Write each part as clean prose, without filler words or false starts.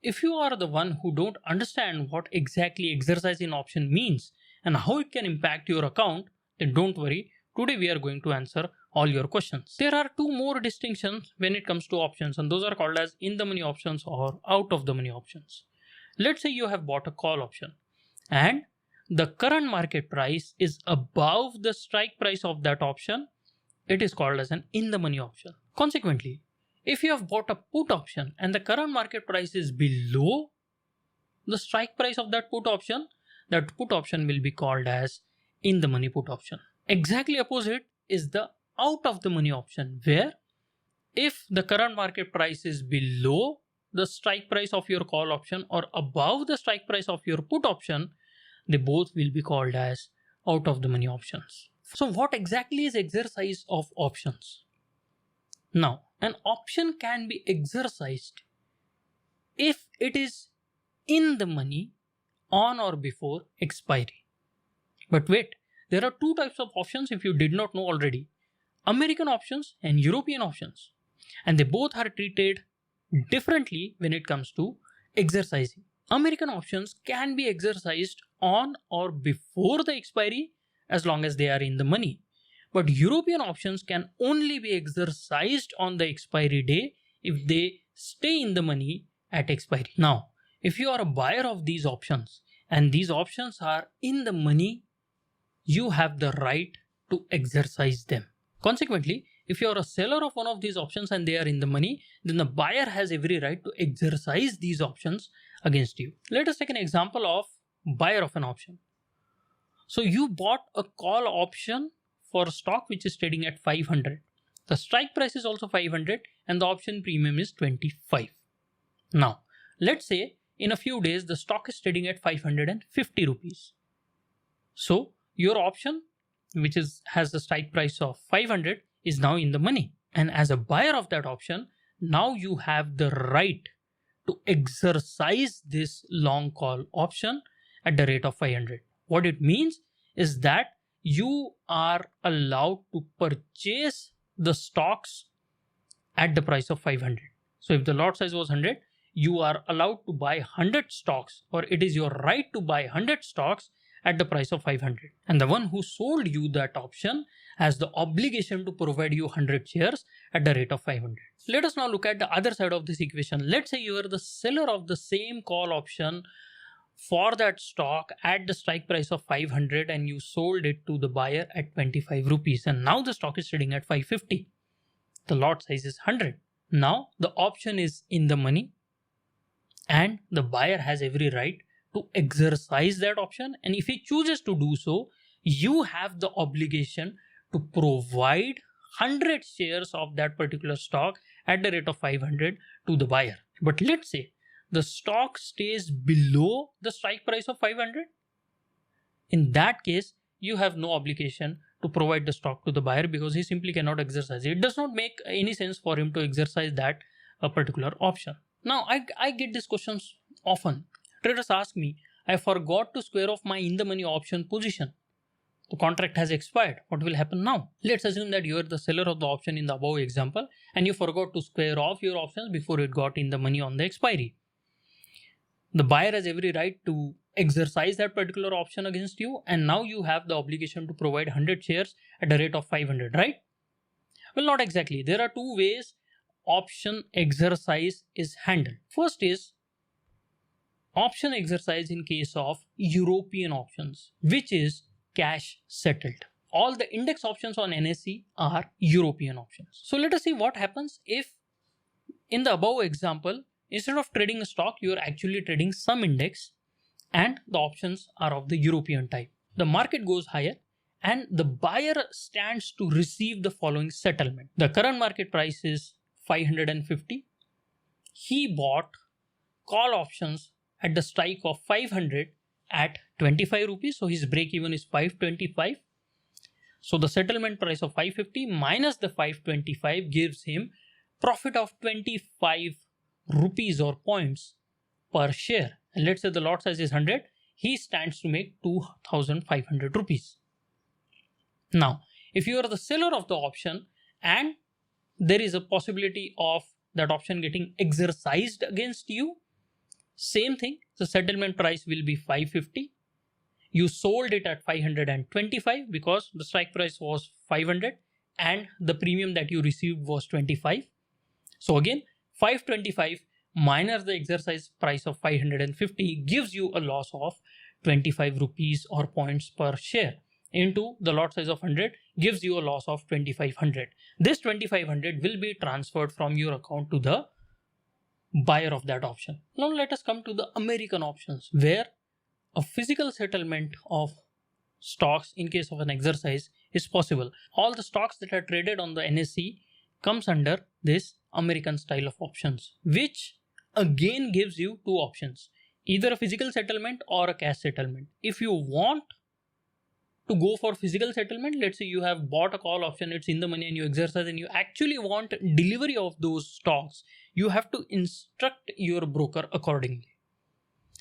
if you are the one who don't understand what exactly exercise in option means and how it can impact your account, then don't worry. Today we are going to answer all your questions. There are two more distinctions when it comes to options, and those are called as in the money options or out of the money options. Let's say you have bought a call option and the current market price is above the strike price of that option. It is called as an in the money option. Consequently, if you have bought a put option and the current market price is below the strike price of that put option will be called as in the money put option. Exactly opposite is the out of the money option, where if the current market price is below the strike price of your call option or above the strike price of your put option, they both will be called as out of the money options. So what exactly is exercise of options? Now, an option can be exercised if it is in the money on or before expiry. But wait, there are two types of options if you did not know already: American options and European options. And they both are treated differently when it comes to exercising. American options can be exercised on or before the expiry as long as they are in the money. But European options can only be exercised on the expiry day if they stay in the money at expiry. Now, if you are a buyer of these options and these options are in the money, you have the right to exercise them. Consequently, if you are a seller of one of these options and they are in the money, then the buyer has every right to exercise these options against you. Let us take an example of buyer of an option. So you bought a call option for a stock which is trading at 500. The strike price is also 500 and the option premium is 25. Now, let's say in a few days the stock is trading at 550 rupees. So your option, which has the strike price of 500, is now in the money. And as a buyer of that option, now you have the right to exercise this long call option at the rate of 500. What it means is that you are allowed to purchase the stocks at the price of 500. So if the lot size was 100, you are allowed to buy 100 stocks, or it is your right to buy 100 stocks at the price of 500. And the one who sold you that option has the obligation to provide you 100 shares at the rate of 500. Let us now look at the other side of this equation. Let's say you are the seller of the same call option for that stock at the strike price of 500 and you sold it to the buyer at 25 rupees, and now the stock is trading at 550. The lot size is 100. Now the option is in the money and the buyer has every right to exercise that option, and if he chooses to do so, you have the obligation to provide 100 shares of that particular stock at the rate of 500 to the buyer. But let's say the stock stays below the strike price of 500. In that case, you have no obligation to provide the stock to the buyer because he simply cannot exercise it. It does not make any sense for him to exercise that particular option. Now, I get these questions often. Traders ask me, I forgot to square off my in the money option position. The contract has expired. What will happen now? Let's assume that you are the seller of the option in the above example and you forgot to square off your options before it got in the money on the expiry. The buyer has every right to exercise that particular option against you, and now you have the obligation to provide 100 shares at a rate of 500, right? Well, not exactly. There are two ways option exercise is handled. First is option exercise in case of European options, which is cash settled. All the index options on NSE are European options. So let us see what happens if in the above example, instead of trading a stock, you are actually trading some index and the options are of the European type. The market goes higher and the buyer stands to receive the following settlement. The current market price is 550. He bought call options at the strike of 500 at 25 rupees. So his break even is 525. So the settlement price of 550 minus the 525 gives him profit of 25 rupees or points per share. And let's say the lot size is 100. He stands to make 2,500 rupees. Now, if you are the seller of the option and there is a possibility of that option getting exercised against you, Same thing, the settlement price will be 550. You sold it at 525 because the strike price was 500 and the premium that you received was 25. So again, 525 minus the exercise price of 550 gives you a loss of 25 rupees or points per share into the lot size of 100 gives you a loss of 2500. This 2500 will be transferred from your account to the buyer of that option. Now let us come to the American options where a physical settlement of stocks in case of an exercise is possible. All the stocks that are traded on the NSE comes under this American style of options, which again gives you two options, either a physical settlement or a cash settlement. If you want to go for physical settlement, let's say you have bought a call option, it's in the money and you exercise and you actually want delivery of those stocks, you have to instruct your broker accordingly.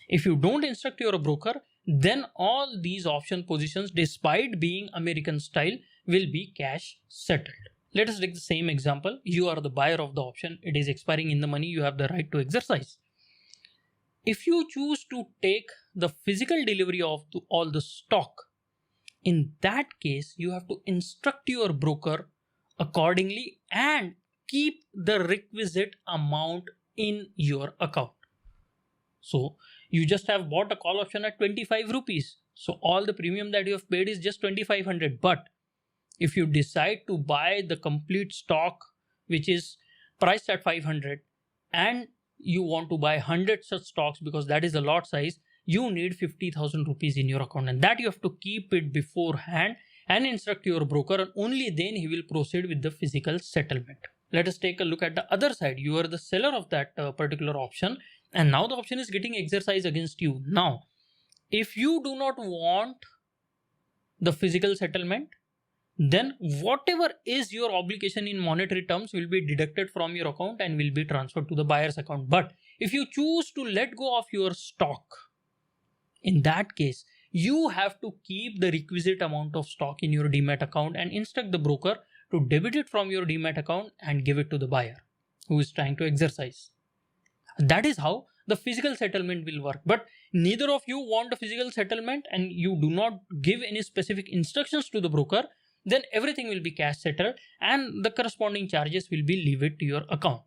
If you don't instruct your broker, then all these option positions, despite being American style, will be cash settled. Let us take the same example. You are the buyer of the option. It is expiring in the money. You have the right to exercise. If you choose to take the physical delivery of all the stock, in that case, you have to instruct your broker accordingly and keep the requisite amount in your account. So you just have bought a call option at 25 rupees. So all the premium that you have paid is just 2500. But if you decide to buy the complete stock, which is priced at 500, and you want to buy 100 such stocks because that is the lot size, you need 50,000 rupees in your account, and that you have to keep it beforehand and instruct your broker, and only then he will proceed with the physical settlement. Let us take a look at the other side. You are the seller of that particular option, and now the option is getting exercised against you. Now, if you do not want the physical settlement, then whatever is your obligation in monetary terms will be deducted from your account and will be transferred to the buyer's account. But if you choose to let go of your stock, in that case, you have to keep the requisite amount of stock in your Demat account and instruct the broker to debit it from your Demat account and give it to the buyer who is trying to exercise. That is how the physical settlement will work. But neither of you want a physical settlement and you do not give any specific instructions to the broker, then everything will be cash settled and the corresponding charges will be levied to your account.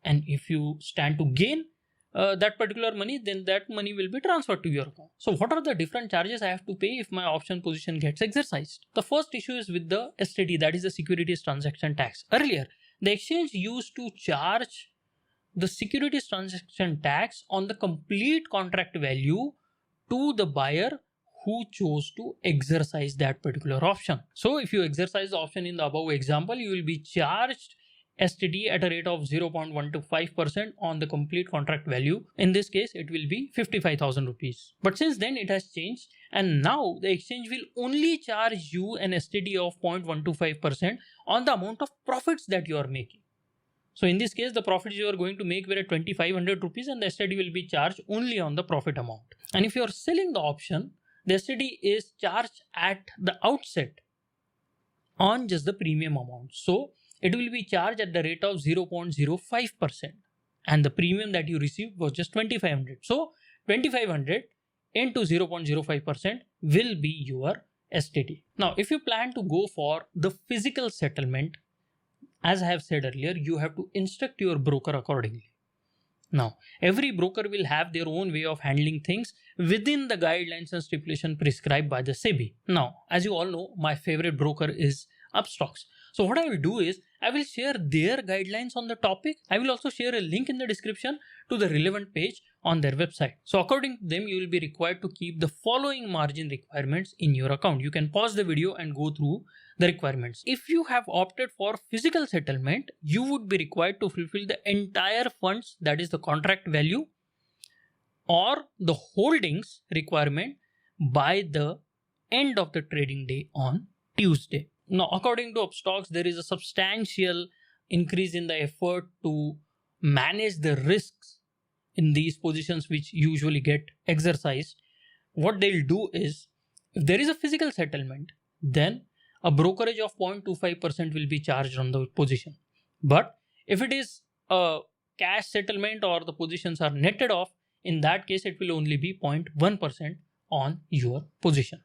And if you stand to gain that particular money, then that money will be transferred to your account. So what are the different charges I have to pay if my option position gets exercised? The first issue is with the STT, that is the Securities Transaction Tax. Earlier, the exchange used to charge the Securities Transaction Tax on the complete contract value to the buyer who chose to exercise that particular option. So if you exercise the option in the above example, you will be charged STT at a rate of 0.125% on the complete contract value. In this case, it will be 55,000 rupees. But since then it has changed, and now the exchange will only charge you an STT of 0.125% on the amount of profits that you are making. So in this case, the profits you are going to make were at 2,500 rupees and the STT will be charged only on the profit amount. And if you are selling the option, the STT is charged at the outset on just the premium amount. So it will be charged at the rate of 0.05% and the premium that you received was just 2,500. So 2,500 into 0.05% will be your STT. Now, if you plan to go for the physical settlement, as I have said earlier, you have to instruct your broker accordingly. Now, every broker will have their own way of handling things within the guidelines and stipulation prescribed by the SEBI. Now, as you all know, my favorite broker is Upstox. So what I will do is, I will share their guidelines on the topic. I will also share a link in the description to the relevant page on their website. So according to them, you will be required to keep the following margin requirements in your account. You can pause the video and go through the requirements. If you have opted for physical settlement, you would be required to fulfill the entire funds, that is the contract value, or the holdings requirement by the end of the trading day on Tuesday. Now, according to Upstox, there is a substantial increase in the effort to manage the risks in these positions which usually get exercised. What they'll do is, if there is a physical settlement, then a brokerage of 0.25% will be charged on the position. But if it is a cash settlement or the positions are netted off, in that case it will only be 0.1% on your position.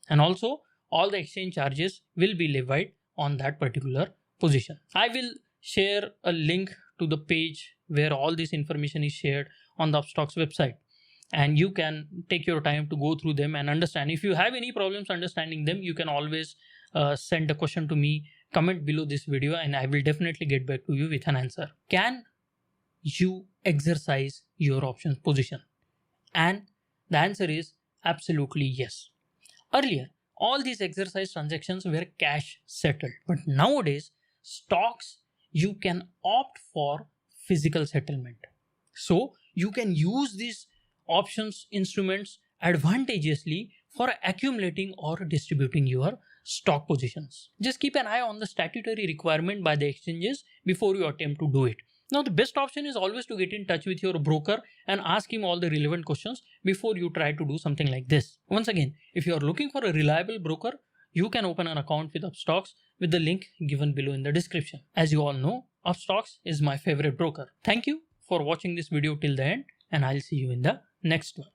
And also all the exchange charges will be levied on that particular position. I will share a link to the page where all this information is shared on the Upstox website, and you can take your time to go through them and understand. If you have any problems understanding them, you can always send a question to me, comment below this video, and I will definitely get back to you with an answer. Can you exercise your options position? And the answer is absolutely yes. Earlier, all these exercise transactions were cash settled, but nowadays stocks you can opt for physical settlement. So you can use these options instruments advantageously for accumulating or distributing your stock positions. Just keep an eye on the statutory requirement by the exchanges before you attempt to do it. Now, the best option is always to get in touch with your broker and ask him all the relevant questions before you try to do something like this. Once again, if you are looking for a reliable broker, you can open an account with Upstox with the link given below in the description. As you all know, Upstox is my favorite broker. Thank you for watching this video till the end, and I'll see you in the next one.